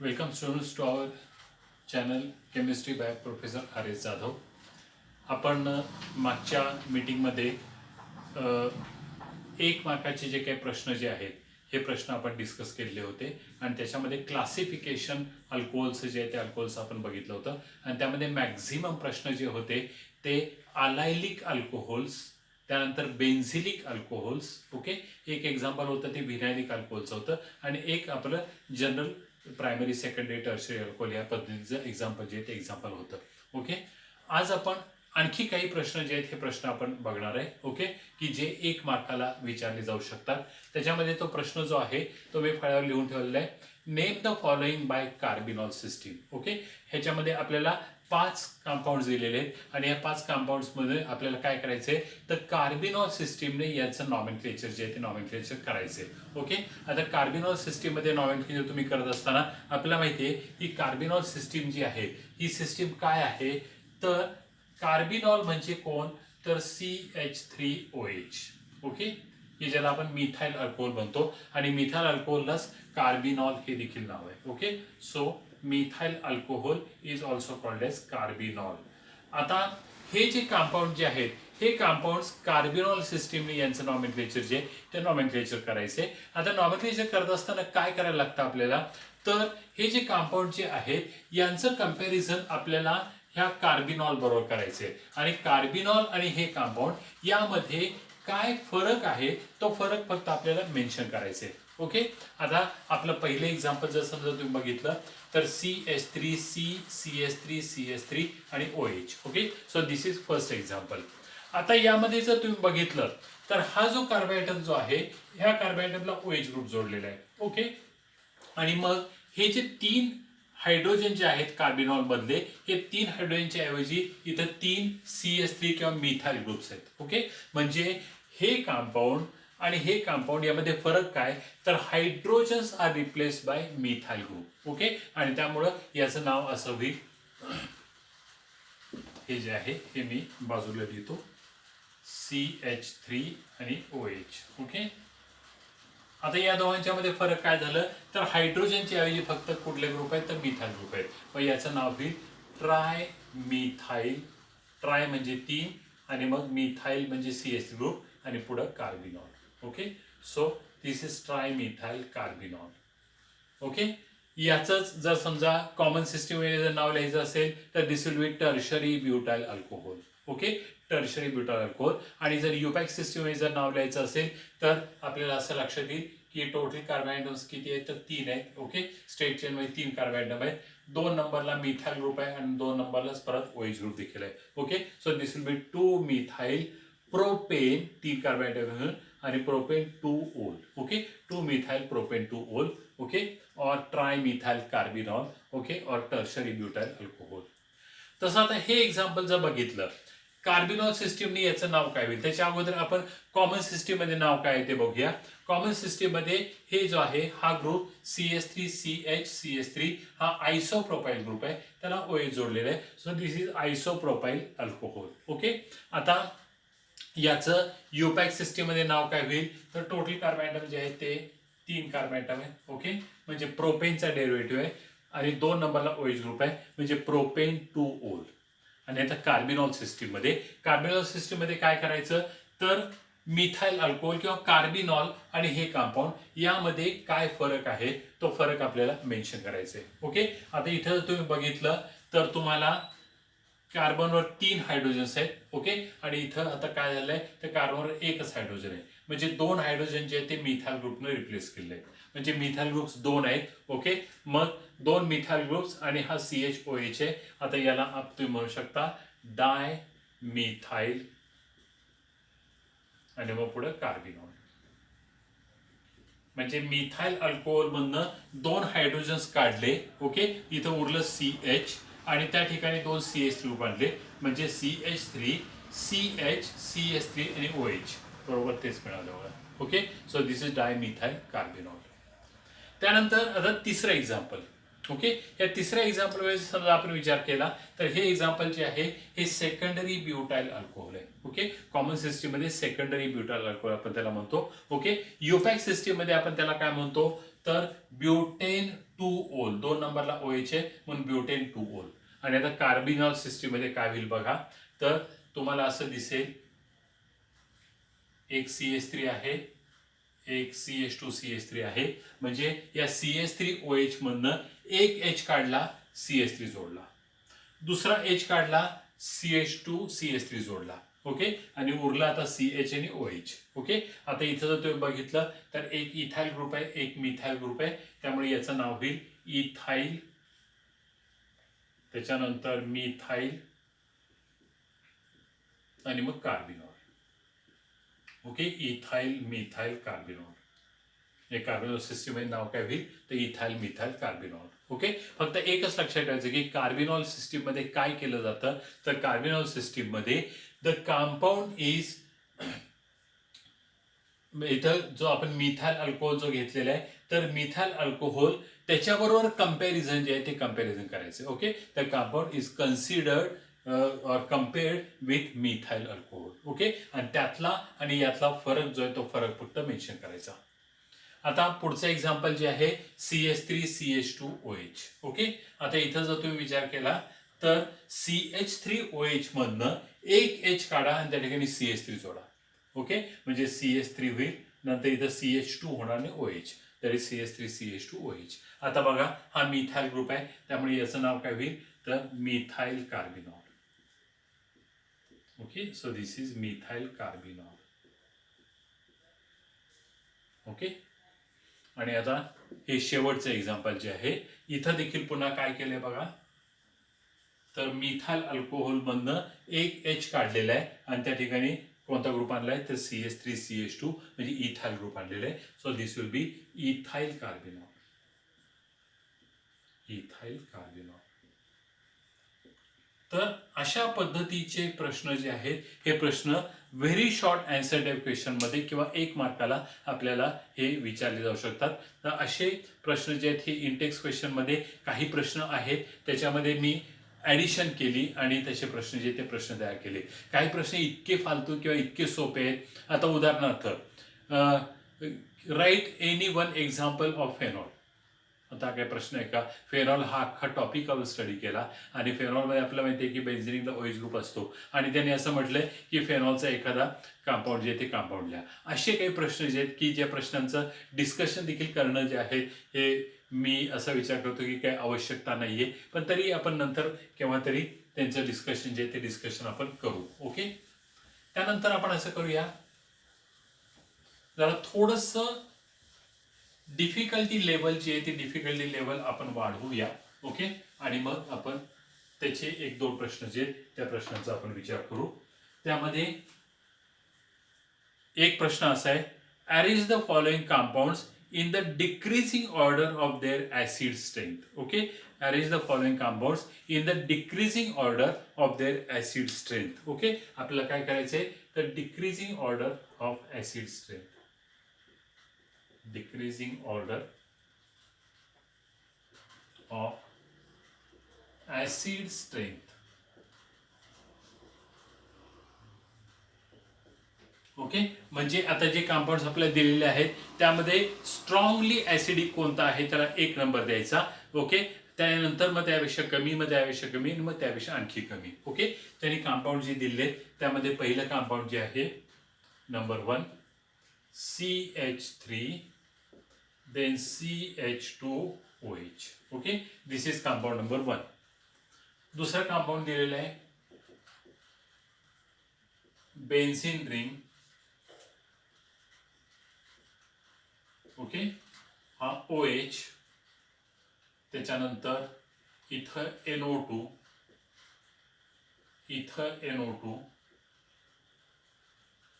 Welcome students to our channel chemistry by professor R S Jadhav. आपण मागच्या मीटिंगमध्ये एक मार्काचे जे काही प्रश्न जे आहेत हे प्रश्न आपण डिस्कस केलेले होते आणि त्याच्यामध्ये क्लासिफिकेशन अल्कोहोल्स जे आहे ते अल्कोहोल्स आपण बघितलं होतं आणि त्यामध्ये मॅक्झिमम प्रश्न जे होते ते अलायलिक अल्कोहोल्स, त्यानंतर बेन्झिलिक अल्कोहोल्स. ओके, एक एक्झाम्पल होतं ते व्हिनायलिक अल्कोहोलचं होतं आणि एक आपलं general primary secondary tertiary alcohol या पद्धतीचं एक्झाम्पल जे ते एक्झाम्पल होतं. ओके, आज आपण आणखी काही प्रश्न जे आहेत हे प्रश्न आपण बघणार आहे. ओके, की जे एक मार्काला विचारले जाऊ शकतात. त्याच्यामध्ये तो प्रश्न जो आहे तो मी फळ्यावर लिहून ठेवलेला आहे. Name the following bye carbinol system. Okay, ह्याच्यामध्ये आपल्याला 5 कंपाऊंड्स दिलेले आहेत आणि या 5 कंपाऊंड्समध्ये आपल्याला काय करायचंय तर कार्बिनॉल सिस्टीमने याचं नॉमेनक्लेचर जे आहे ते नॉमेनक्लेचर करायचंय. ओके, आता कार्बिनॉल सिस्टीममध्ये नॉमेनक्लेचर तुम्ही करत असताना आपल्याला माहिती आहे की कार्बिनॉल सिस्टीम जी आहे ही सिस्टीम काय आहे तर कार्बिनॉल म्हणजे कोण तर CH3OH. ओके, की ज्याला आपण मिथाइल अल्कोहोल म्हणतो आणि मिथाइल अल्कोहोललाच कार्बिनॉल हे देखील नाव आहे. Okay, so methyl alcohol is also called as carbinol. आता हे जे कंपाऊंड जे आहेत हे कंपाऊंड्स कार्बिनॉल सिस्टीमने यांचं नॉमेनक्लेचर जे ते नॉमेनक्लेचर करायचे. आता नॉमेनक्लेचर करत असताना काय करायला लागतं आपल्याला तर हे जे कंपाऊंड जे आहेत यांचं कंपॅरिझन आपल्याला ह्या कार्बिनॉल बरोबर करायचे आणि कार्बिनॉल आणि हे कंपाऊंड यामध्ये काय फरक आहे तो फरक फक्त आपल्याला मेन्शन करायचे. ओके, आता आपलं पहिलं एक्झाम्पल जर समजा तुम्ही बघितलं तर CH3C, CH3 आणि OH. Okay, so this is first example. आता यामध्ये जर तुम्ही बघितलं तर हा जो कार्बोहायड्रेट जो आहे ह्या कार्बोहायड्रेटला OH ग्रुप जोडलेला आहे. ओके, आणि मग हे जे 3 हायड्रोजन जे आहेत कार्बिनॉल मधले हे 3 हायड्रोजनच्या ऐवजी इथं 3 CH3 किंवा मिथाइल ग्रुप्स आहेत. ओके, म्हणजे हे कंपाऊंड आणि हे कंपाऊंड यामध्ये फरक काय तर hydrogens are replaced by methyl group. Okay, आणि त्यामुळं याचं नाव असं होईल, हे जे आहे हे मी बाजूला लिहितो CH3 आणि OH. ओके, आता या दोघांच्या मध्ये फरक काय झालं तर हायड्रोजनच्या ऐवजी फक्त कुठले ग्रुप आहेत तर मिथाइल ग्रुप आहेत. मग याचं नाव होईल ट्राय मिथाइल. ट्राय म्हणजे 3 आणि मग मिथाइल म्हणजे CH ग्रुप आणि पुढे carbinol. Okay, so this is try methyl carbinol. Okay, याचंच जर समजा कॉमन सिस्टीम मध्ये जर नाव लिहायचं असेल तर this will be tertiary butyl alcohol. Okay, tertiary butyl alcohol. आणि जर युपॅक सिस्टीम मध्ये जर नाव लिहायचं असेल तर आपल्याला असं लक्षात येईल की टोटल कार्बोहायड्रेट्स किती आहेत तर 3 आहेत. ओके, स्ट्रेट चेन मध्ये 3 कार्बोहायड्रेट आहेत. 2 नंबरला मिथाइल ग्रुप आहे आणि 2 नंबरलाच परत OH ग्रुप देखील आहे. Okay, so this will B 2 methyl propane 3 carbohydrate आणि प्रोपेन 2 ओल. ओके, 2 मिथाइल प्रोपेन 2 ओल. ओके, और ट्राय मिथाइल कार्बिनॉल. ओके, और टर्शरी ब्युटाइल अल्कोहोल. तसं आता हे एक्झाम्पल जर बघितलं कार्बिनॉल सिस्टीमने याचं नाव काय होईल त्याच्या अगोदर आपण कॉमन सिस्टीम मध्ये नाव काय आहे ते बघूया. कॉमन सिस्टीम मध्ये हे जो आहे हा ग्रुप CH3 हा आयसोप्रोपाइल ग्रुप आहे, त्याला OH जोडलेला आहे. So this is isopropyl alcohol. Okay, आता याचं युपॅक सिस्टीम मध्ये नाव काय होईल तर टोटल कार्बोहायड्रेट जे आहे ते 3 कार्बोहायड्रेट आहे. ओके, म्हणजे प्रोपेनचा डेरिव्हेटिव्ह आहे आणि 2 नंबरला OH ग्रुप आहे म्हणजे प्रोपेन 2 ओल. आणि आता कार्बिनॉल सिस्टीम मध्ये काय करायचं तर मिथाइल अल्कोहोल किंवा कार्बिनॉल आणि हे कंपाऊंड यामध्ये काय फरक आहे तो फरक आपल्याला मेन्शन करायचा आहे. ओके, आता इथं तुम्ही बघितलं तर तुम्हाला कार्बनवर 3 हायड्रोजन्स आहेत. ओके, आणि इथं आता काय झालंय तर कार्बनवर एकच हायड्रोजन आहे म्हणजे 2 हायड्रोजन जे ते मिथाइल ग्रुपने रिप्लेस केले आहेत म्हणजे मिथाइल ग्रुप्स 2 आहेत. ओके, मग 2 मिथाइल ग्रुप्स आणि हा CHOH आहे. आता याला तुम्ही म्हणू शकता डाय मिथाइल आणि मग पुढे कार्बिनॉल. म्हणजे मिथाइल अल्कोहोल मधनं 2 हायड्रोजन्स काढले. ओके, इथं उरलं CH आणि त्या ठिकाणी 2 CH ग्रुप आणले म्हणजे CH3 CH CH3 आणि OH बरोबर तेच मिळालं बघा. Okay, so this is dimethyl carbinol. त्यानंतर आता तिसरं एक्झाम्पल. ओके, या तिसऱ्या एक्झाम्पल मध्ये समजा आपण विचार केला तर हे एक्झाम्पल जे आहे हे सेकंडरी ब्युटाइल अल्कोहोल आहे. ओके, कॉमन सिस्टीम मध्ये सेकंडरी ब्युटाइल अल्कोहोल आपण त्याला म्हणतो. ओके, युपॅक सिस्टीम मध्ये आपण त्याला काय म्हणतो तर ब्युटेन 2 ओल. 2 नंबरला OH आहे म्हणून ब्युटेन 2 ओल. आणि आता कार्बिनॉल सिस्टीममध्ये काय होईल बघा, तर तुम्हाला असं दिसेल एक CH3 आहे, एक CH2 CH3 आहे, म्हणजे या CH3OH मधनं एक H काढला, CH3 जोडला, दुसरा H काढला, CH2 CH3 जोडला. ओके, आणि उरला आता CH आणि OH. ओके, आता इथं जर तुम्ही बघितलं तर एक इथाइल ग्रुप आहे, एक मिथाइल ग्रुप आहे, त्यामुळे याचं नाव होईल इथाइल, त्याच्यानंतर मिथाइल आणि मग carbinol. Okay, ethyl methyl carbinol. हे कार्बिनॉल सिस्टीममध्ये नाव काय होईल तर इथाइल मिथाइल कार्बिनॉल. ओके, फक्त एकच लक्षात ठेवायचं की कार्बिनॉल सिस्टीम मध्ये काय केलं जातं, तर कार्बिनॉल सिस्टीम मध्ये द कंपाऊंड इज, इथं जो आपण मिथाइल अल्कोहोल जो घेतलेला आहे तर मिथाइल अल्कोहोल त्याच्याबरोबर कंपॅरिझन जे आहे ते कंपॅरिझन करायचं. Okay, the compound is considered or compared with methyl alcohol. Okay, आणि त्यातला आणि यातला फरक जो आहे तो फरक फक्त मेन्शन करायचा. आता पुढचं एक्झाम्पल जे आहे CH3CH2OH. ओके, आता इथं जर तुम्ही विचार केला तर CH3OH मधनं एक H काढा आणि त्या ठिकाणी CH3 जोडा. ओके, म्हणजे CH3 होईल, नंतर इथं CH2 होणार आणि OH, तरी CH3CH2OH. आता बघा हा मिथाइल ग्रुप आहे, त्यामुळे याचं नाव काय होईल तर methyl carbinol. Okay, so this is methyl carbinol. Okay, आणि आता हे शेवटचं एक्झाम्पल जे आहे, इथं देखील पुन्हा काय केलंय बघा, तर मिथाइल अल्कोहोल मधनं एक H काढलेला आहे आणि त्या ठिकाणी कोणता ग्रुप आणलाय तर CH3CH2 म्हणजे इथाइल ग्रुप आणलेला आहे. So this will B ethyl carbinol. Ethyl carbinol. तर अशा पद्धतीचे प्रश्न जे आहेत हे प्रश्न very short answer type question मध्ये किंवा 1 मार्काला आपल्याला हे विचारले जाऊ शकतात. तर असे प्रश्न जे आहेत हे इंटेक्स क्वेश्चन मध्ये काही प्रश्न आहेत त्याच्यामध्ये मी ॲडिशन केली आणि त्याचे प्रश्न जे ते प्रश्न तयार केले. काही प्रश्न इतके फालतू किंवा इतके सोपे आहेत. आता उदाहरणार्थ write any one example of phenol. आता काय प्रश्न आहे का, फेनॉल हा अख्खा टॉपिक आपण स्टडी केला आणि फेनॉलमध्ये आपल्याला माहिती आहे की बेन्झिनला OH ग्रुप असतो आणि त्यांनी असं म्हटलंय की फेनॉलचा एखादा कंपाऊंड जे आहे ते कंपाऊंड लिहा. असे काही प्रश्न जे आहेत की ज्या प्रश्नांचं डिस्कशन देखील करणं जे आहे हे मी असा विचार करतो की काही आवश्यकता नाहीये, पण तरी आपण नंतर केव्हा तरी त्यांचं डिस्कशन जे आहे ते डिस्कशन आपण करू. ओके, त्यानंतर आपण असं करूया, जरा थोडंसं डिफिकल्टी लेवल जी आहे ती डिफिकल्टी लेवल आपण वाढवूया. ओके, आणि मग आपण त्याचे 1-2 प्रश्न जे त्या प्रश्नांचा आपण विचार करू. त्यामध्ये एक प्रश्न असा आहे, arrange the following compounds in the decreasing order of their acid strength. Okay, arrange the following compounds in the decreasing order of their acid strength. Okay, आपल्याला काय करायचंय तर decreasing order of acid strength, decreasing order of acid strength. Okay, म्हणजे आता जे compounds आपल्याला दिलेले आहेत त्यामध्ये स्ट्रॉंगली ऍसिडिक कोणता आहे त्याला 1 नंबर द्यायचा. ओके, त्यानंतर मग त्यापेक्षा कमी, मग त्यापेक्षा कमी, मग त्यापेक्षा आणखी कमी. ओके, त्यांनी कंपाऊंड जे दिले त्यामध्ये पहिलं कंपाऊंड जे आहे number 1 CH3 then CH2OH. Okay, this is compound number 1. दुसरा कंपाऊंड दिलेला आहे बेन्झीन रिंग. ओके, हा OH, त्याच्यानंतर इथं NO2, इथं NO2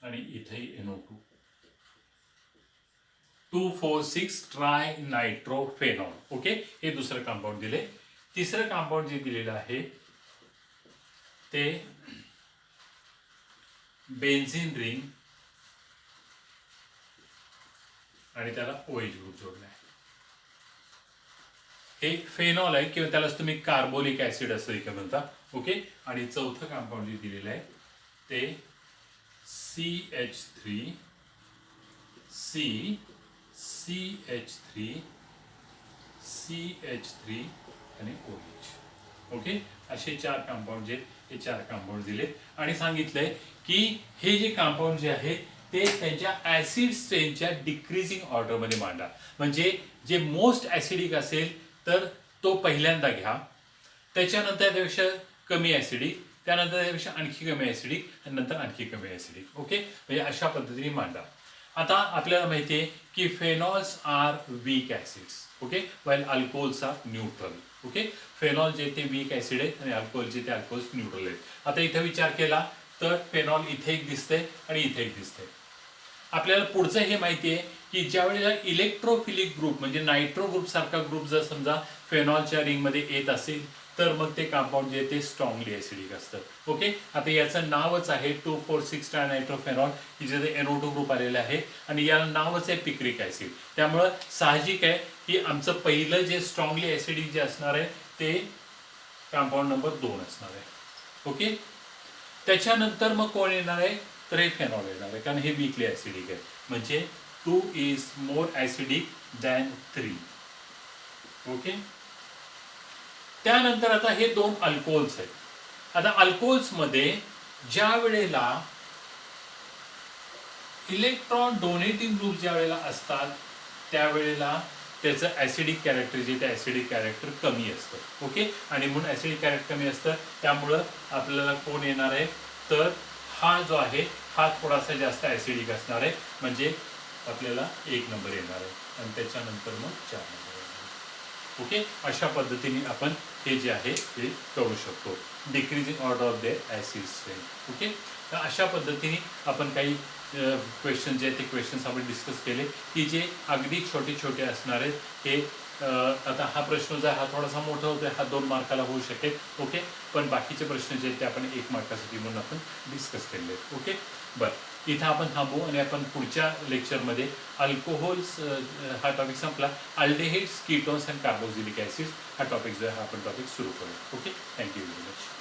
आणि इथेही NO2. 2,4,6 try nitrophenol. ओके, हे दुसरं कंपाऊंड दिले. तिसरं कंपाऊंड जे दिलेलं आहे ते बेन्झीन रिंग आणि त्याला OH ग्रुप जोडला आहे. हे फेनॉल आहे किंवा त्यालाच तुम्ही कार्बोलिक ऍसिड असं देखील म्हणता. ओके, आणि चौथं कंपाऊंड जे दिलेलं आहे ते CH3 CH3 CH3 आणि OH. ओके, असे 4 कंपाऊंड जे हे 4 कंपाऊंड दिले आणि सांगितलंय की हे जे कंपाऊंड जे आहे ते त्यांच्या ऍसिड स्ट्रेनच्या डिक्रीजिंग ऑर्डरमध्ये मांडा. म्हणजे जे मोस्ट ऍसिडिक असेल तर तो पहिल्यांदा घ्या, त्याच्यानंतर त्यापेक्षा कमी ऍसिडिक, त्यानंतर त्यापेक्षा आणखी कमी ऍसिडिक आणि नंतर आणखी कमी ऍसिडिक. ओके, म्हणजे अशा पद्धतीने मांडा. आता आपल्याला माहिती आहे की phenols are weak acids. Okay, while alcohols are neutral. Okay, phenol जे ते वीक ऍसिड आहेत आणि अल्कोहोल जे ते अल्कोहोल्स न्यूट्रल आहेत. आता इथे विचार केला तर फेनॉल इथे एक दिसतंय आणि इथे एक दिसतंय. आपल्याला पुढचं हे माहिती आहे की ज्या वेळेला इलेक्ट्रोफिलिक ग्रुप म्हणजे नायट्रो ग्रुप सारखा ग्रुप जर समजा फेनॉलच्या रिंगमध्ये येत असेल तर मग ते कंपाऊंड जे ते स्ट्रॉंगली ऍसिडिक असतं. ओके, आता याचं नावच आहे 2,4,6 ट्रायनायट्रोफेनॉल, जिथे NO2 ग्रुप आलेला आहे आणि याला नावच आहे पिक्रिक ऍसिड. त्यामुळं साहजिक आहे की आमचं पहिलं जे स्ट्रॉंगली ऍसिडिक जे असणार आहे ते कंपाऊंड नंबर 2 असणार आहे. ओके, त्याच्यानंतर मग कोण येणार आहे तर हे फेनॉल येणार आहे, कारण हे वीकली ऍसिडिक आहे. म्हणजे 2 is more acidic than 3. Okay, त्यानंतर आता हे 2 अल्कोहोल्स आहेत. आता अल्कोहोल्स मध्ये ज्या वेळेला इलेक्ट्रॉन डोनेटिंग ग्रुप ज्या वेळेला असतात त्यावेळेला त्याचं ऍसिडिक कॅरेक्टर जे ते ऍसिडिक कॅरेक्टर कमी असतं. ओके, आणि म्हणून ऍसिडिक कॅरेक्टर कमी असतं त्यामुळं आपल्याला कोण येणार आहे तर हा जो आहे हा थोडासा जास्त ऍसिडिक असणार आहे. म्हणजे आपल्याला 1 नंबर येणार आहे आणि त्याच्यानंतर मग 4 नंबर येणार आहे. ओके, अशा पद्धतीने आपण हे जे आहे ते करू शकतो, decreasing order of the acid strain. Okay, तर अशा पद्धतीने आपण काही क्वेश्चन जे ते क्वेश्चन्स आपण डिस्कस केले की जे अगदी छोटे छोटे असणार आहेत. हे आता हा प्रश्न जो आहे हा थोडासा मोठा होतो, हा 2 मार्काला होऊ शकेल. ओके, पण बाकीचे प्रश्न जे ते आपण 1 मार्कासाठी म्हणून आपण डिस्कस केले. ओके, बरं, इथं आपण थांबू आणि आपण पुढच्या लेक्चरमध्ये अल्कोहोल्स हा टॉपिक संपला, अल्डेहाइड्स, कीटोन्स अँड कार्बोक्सिलिक ऍसिड हा टॉपिक जो आहे हा आपण टॉपिक सुरू करू. Okay, thank you very much.